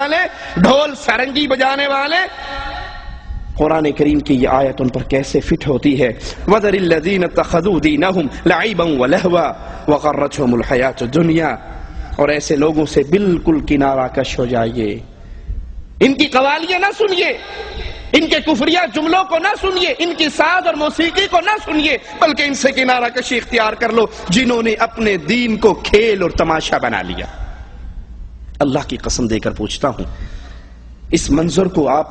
والے، ڈھول سرنگی بجانے والے، قرآن کریم کی یہ آیت ان پر کیسے فٹ ہوتی ہے؟ وَذَرِ الَّذِينَ اتَّخَذُوا دِينَهُمْ لَعِبًا وَلَهْوًا وَغَرَّتْهُمُ الْحَيَاةُ الدُّنْيَا، اور ایسے لوگوں سے بالکل کنارہ کش ہو جائیے، ان کی قوالیاں نہ سنیے، ان کے کفریہ جملوں کو نہ سنیے، ان کی ساز اور موسیقی کو نہ سنیے، بلکہ ان سے کنارہ کشی اختیار کر لو جنہوں نے اپنے دین کو کھیل اور تماشا بنا لیا۔ اللہ کی قسم دے کر پوچھتا ہوں، اس منظر کو آپ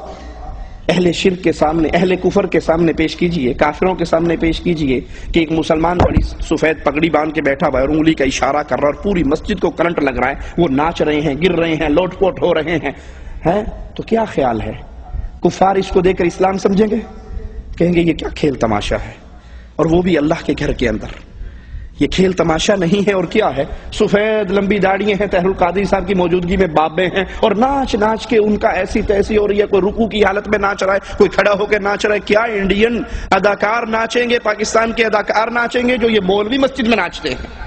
اہل شرک کے سامنے، اہل کفر کے سامنے پیش کیجئے، کافروں کے سامنے پیش کیجئے کہ ایک مسلمان بڑی سفید پگڑی باندھ کے بیٹھا ہوا ہے اور انگلی کا اشارہ کر رہا ہے اور پوری مسجد کو کرنٹ لگ رہا ہے، وہ ناچ رہے ہیں، گر رہے ہیں، لوٹ پوٹ ہو رہے ہیں، تو کیا خیال ہے؟ کفار اس کو دیکھ کر اسلام سمجھیں گے؟ کہیں گے یہ کیا کھیل تماشا ہے، اور وہ بھی اللہ کے گھر کے اندر۔ یہ کھیل تماشا نہیں ہے اور کیا ہے؟ سفید لمبی داڑیاں ہیں، طاہر القادری صاحب کی موجودگی میں بابے ہیں اور ناچ ناچ کے ان کا ایسی تیسی ہو رہی ہے، کوئی رکوع کی حالت میں ناچ رہا ہے، کوئی کھڑا ہو کے ناچ رہا ہے۔ کیا انڈین اداکار ناچیں گے، پاکستان کے اداکار ناچیں گے جو یہ مولوی مسجد میں ناچتے ہیں؟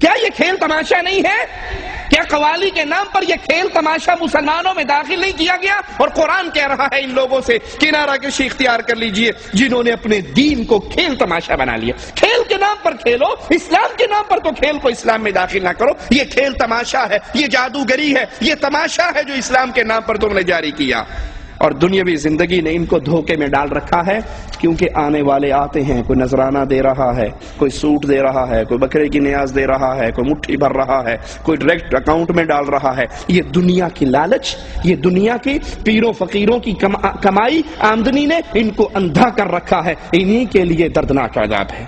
کیا یہ کھیل تماشا نہیں ہے؟ کیا قوالی کے نام پر یہ کھیل تماشا مسلمانوں میں داخل نہیں کیا گیا؟ اور قرآن کہہ رہا ہے ان لوگوں سے کنارہ کشی اختیار کر لیجئے جنہوں نے اپنے دین کو کھیل تماشا بنا لیا۔ کھیل کے نام پر کھیلو، اسلام کے نام پر تو کھیل کو اسلام میں داخل نہ کرو۔ یہ کھیل تماشا ہے، یہ جادوگری ہے، یہ تماشا ہے جو اسلام کے نام پر تم نے جاری کیا۔ اور دنیاوی زندگی نے ان کو دھوکے میں ڈال رکھا ہے، کیونکہ آنے والے آتے ہیں، کوئی نذرانہ دے رہا ہے، کوئی سوٹ دے رہا ہے، کوئی بکرے کی نیاز دے رہا ہے، کوئی مٹھی بھر رہا ہے، کوئی ڈائریکٹ اکاؤنٹ میں ڈال رہا ہے۔ یہ دنیا کی لالچ، یہ دنیا کی پیروں فقیروں کی کمائی آمدنی نے ان کو اندھا کر رکھا ہے۔ انہی کے لیے دردناک عذاب ہے،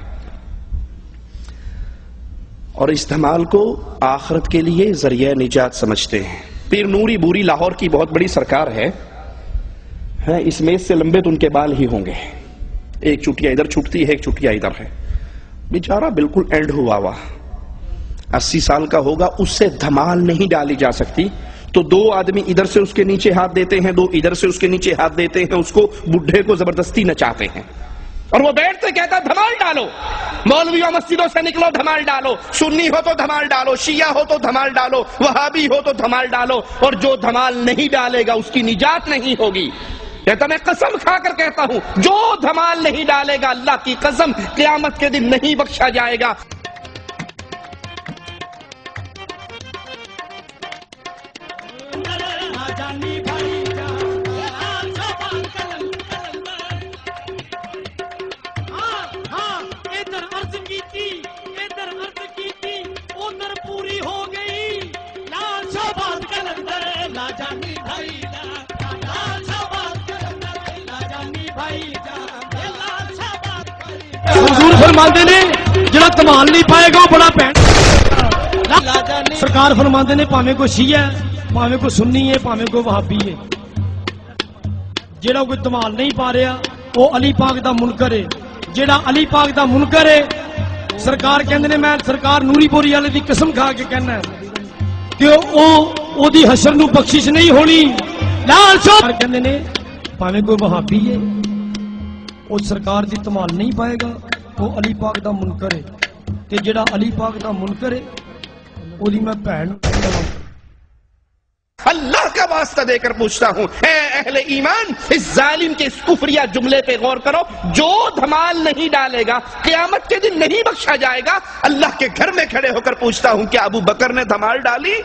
اور اس دھمال کو آخرت کے لیے ذریعہ نجات سمجھتے ہیں۔ پیر نوری بوری لاہور کی بہت بڑی سرکار ہے، اس میز سے لمبے تو ان کے بال ہی ہوں گے، ایک چٹیا ادھر چھٹتی ہے، ایک چٹیا ادھر ہے۔ بیچارہ بالکل اینڈ ہوا 80 سال کا ہوگا، اس سے دھمال نہیں ڈالی جا سکتی، تو 2 آدمی ادھر سے اس کے نیچے ہاتھ دیتے ہیں، 2 ادھر سے اس کے نیچے ہاتھ دیتے ہیں، اس کو بڈھے کو زبردستی نچاتے ہیں، اور وہ بیٹھتے کہتا دھمال ڈالو، مولویوں مسجدوں سے نکلو دھمال ڈالو، سنی ہو تو دھمال ڈالو، شیعہ ہو تو دھمال ڈالو، وہابی ہو تو دھمال ڈالو، اور جو دھمال نہیں ڈالے گا اس کی نجات نہیں ہوگی۔ کہتا میں قسم کھا کر کہتا ہوں، جو دھمال نہیں ڈالے گا اللہ کی قسم قیامت کے دن نہیں بخشا جائے گا۔ حضور فرماندے نے جڑا دھمال نہیں پائے گا وہ بڑا بہن۔ سرکار فرماندے نے پاویں کوئی شیعہ ہے، پاویں کوئی سنی ہے، پاویں کوئی وہابی ہے، جڑا کوئی دھمال نہیں پا رہا وہ علی پاک دا منکر ہے۔ جڑا علی پاک دا منکر ہے، سرکار کہندے نے میں سرکار نوری پوری والے دی قسم کھا کے کہنا ہے کہ او دی حشر نو بخشش نہیں ہونی۔ لال سرکار کہندے نے پاویں کوئی وہابی ہے، وہ سرکار دی دھمال نہیں پائے گا، وہ علی پاک دا منکر ہے، تے جڑا علی پاک دا منکر ہے وہ دی میں بہن۔ اللہ کا واسطہ دے کر پوچھتا ہوں، اے اہل ایمان، اس ظالم کے اس کفریہ جملے پہ غور کرو، جو دھمال نہیں ڈالے گا قیامت کے دن نہیں بخشا جائے گا۔ اللہ کے گھر میں کھڑے ہو کر پوچھتا ہوں، کیا ابو بکر نے دھمال ڈالی؟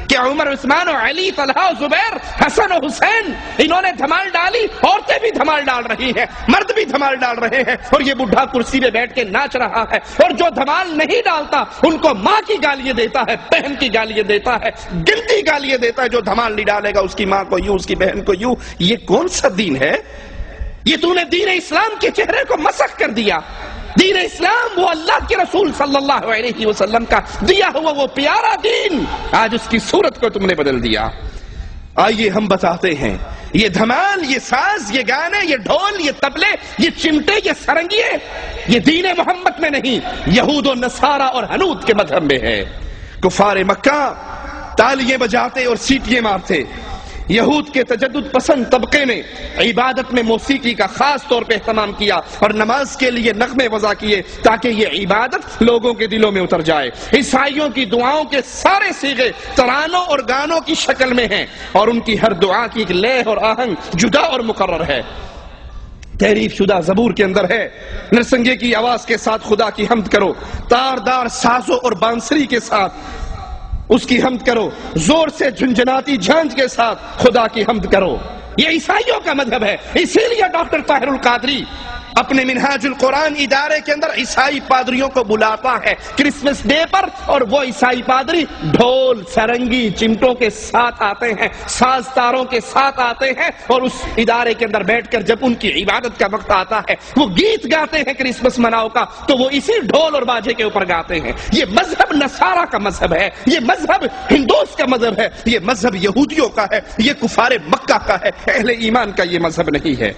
کیا عمر، عثمان و علی، طلحہ و زبیر، حسن و حسین انہوں نے دھمال ڈالی؟ عورتیں بھی دھمال ڈال رہی ہیں، مرد بھی دھمال ڈال رہے ہیں، اور یہ بڈھا کرسی پہ بیٹھ کے ناچ رہا ہے، اور جو دھمال نہیں ڈالتا ان کو ماں کی گالیاں دیتا ہے، بہن کی گالیاں دیتا ہے، گنتی گالیاں دیتا ہے۔ جو دھمال نہیں ڈالے گا اس کی ماں کو یوں، اس کی بہن کو یوں۔ یہ کون سا دین ہے؟ یہ تو نے دین اسلام کے چہرے کو مسخ کر دیا۔ دین اسلام وہ اللہ کے رسول صلی اللہ علیہ وسلم کا دیا ہوا وہ پیارا دین، آج اس کی صورت کو تم نے بدل دیا۔ آئیے ہم بتاتے ہیں، یہ دھمال، یہ ساز، یہ گانے، یہ ڈھول، یہ طبلے، یہ چمٹے، یہ سرنگیے، یہ دین محمد میں نہیں، یہود و نصارہ اور حنود کے مذہب میں ہے۔ کفار مکہ تالیاں بجاتے اور سیٹیاں مارتے۔ یہود کے تجدد پسند طبقے نے عبادت میں موسیقی کا خاص طور پہ اہتمام کیا اور نماز کے لیے نغمے وضع کیے تاکہ یہ عبادت لوگوں کے دلوں میں اتر جائے۔ عیسائیوں کی دعاؤں کے سارے صیغے ترانوں اور گانوں کی شکل میں ہیں، اور ان کی ہر دعا کی ایک لے اور آہنگ جدا اور مقرر ہے۔ تحریف شدہ زبور کے اندر ہے، نرسنگے کی آواز کے ساتھ خدا کی حمد کرو، تاردار سازوں اور بانسری کے ساتھ اس کی حمد کرو، زور سے جھنجھناتی جھانج کے ساتھ خدا کی حمد کرو۔ یہ عیسائیوں کا مذہب ہے۔ اسی لیے ڈاکٹر طاہر القادری اپنے منہاج القرآن ادارے کے اندر عیسائی پادریوں کو بلاتا ہے کرسمس ڈے پر، اور وہ عیسائی پادری ڈھول، سرنگی، چمٹوں کے ساتھ آتے ہیں، ساز تاروں کے ساتھ آتے ہیں، اور اس ادارے کے اندر بیٹھ کر جب ان کی عبادت کا وقت آتا ہے وہ گیت گاتے ہیں کرسمس مناؤ کا، تو وہ اسی ڈھول اور باجے کے اوپر گاتے ہیں۔ یہ مذہب نصارہ کا مذہب ہے، یہ مذہب ہندوز کا مذہب ہے، یہ مذہب یہودیوں کا ہے، یہ کفار مکہ کا ہے، اہل ایمان کا یہ مذہب نہیں ہے۔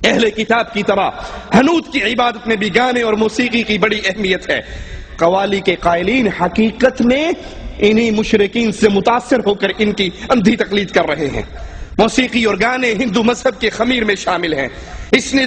اہل کتاب کی طرح حنود کی عبادت میں بھی گانے اور موسیقی کی بڑی اہمیت ہے۔ قوالی کے قائلین حقیقت میں انہی مشرکین سے متاثر ہو کر ان کی اندھی تقلید کر رہے ہیں۔ موسیقی اور گانے ہندو مذہب کے خمیر میں شامل ہیں۔ اس نے